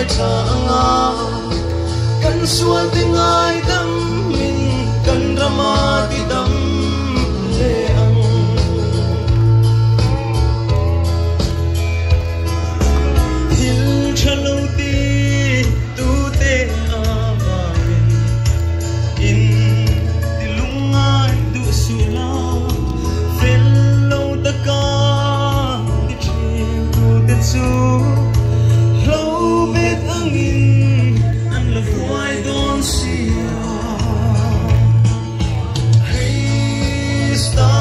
ngai thanga kan sual te ngai dam min kan rama ti dam le ang hil chalo ti tu te amarin in tilungai du sula fello ta ka ti chiu te chu lo bet angin an la vuai don sia Krista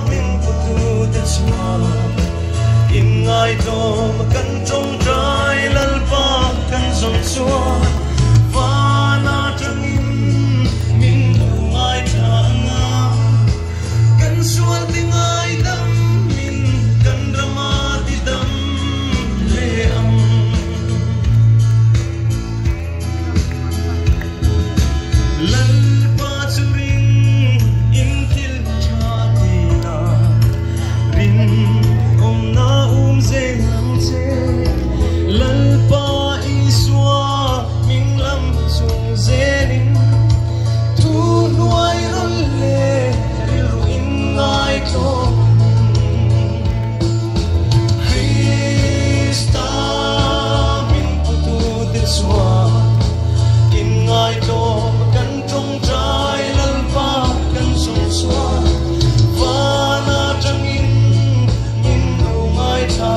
min putu te chua in ngai dom kan trong trai lal pa kan zon chua va na tangin min ngai thanga kan sual ti ngai dam min kan rama ti dam le am lal pa churing in thil tha ti na rin om na ze lam che lal pa iswa ming lam chung zenin tu nuai rol le ril in ngai to Krista min putu te chua in ngai to kan trong trai lal pa kan song chua va na tangin min nu ngai tha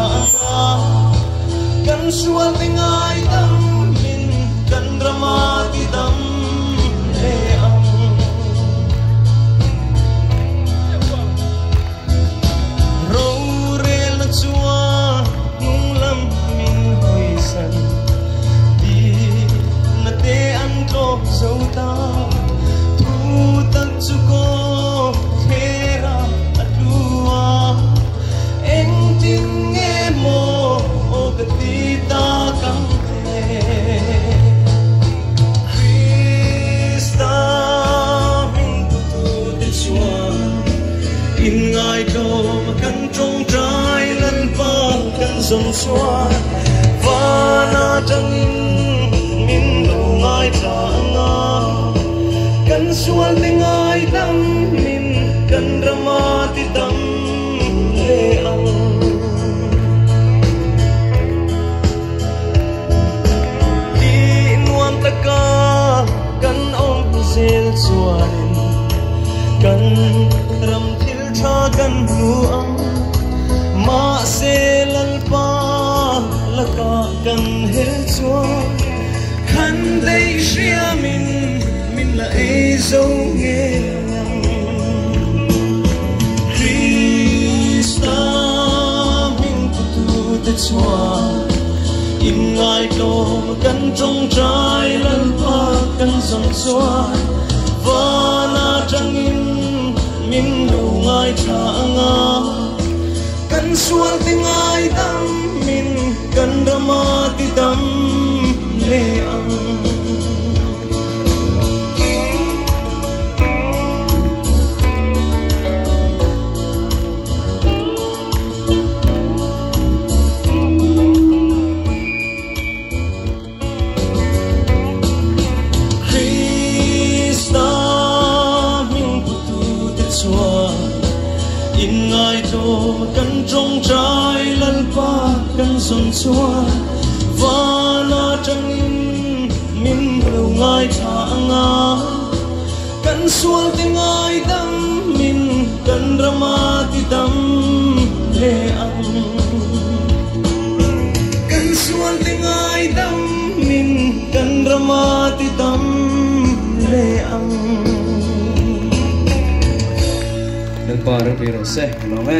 kan sual te ngai dam min kan rama ti dam le am ro re la chua nung lam min hoi san di na te an tro zo ta tu tak chu ko khera atua eng tin nge mo o gati ta kam the Krista min putu te chua in ngai do kan trong trai lal pa kan zon chua va na tangin min lo ngai thanga kan sual te ngai dam min kan rama ti dam le ang di nuam ta ka kan om zel chuanin kan ram thil tha kan nu ang ma se lal pa la ka kan hel chuan kan dei ria min la e zo nge Krista min putu te chua in ngai to kan trong trai lal pa kan zon chua va na tangin min lu ngai thanga kan sual te ngai dam min kan rama ti dam le ang in ngai to kan trong trai lal pa kan zon chua va na tangin min lo ngai thanga kan sual te ngai dam min kan rama ti dam le ang kan sual te ngai dam min kan rama ti dam le ang Del Padre Piro se, no me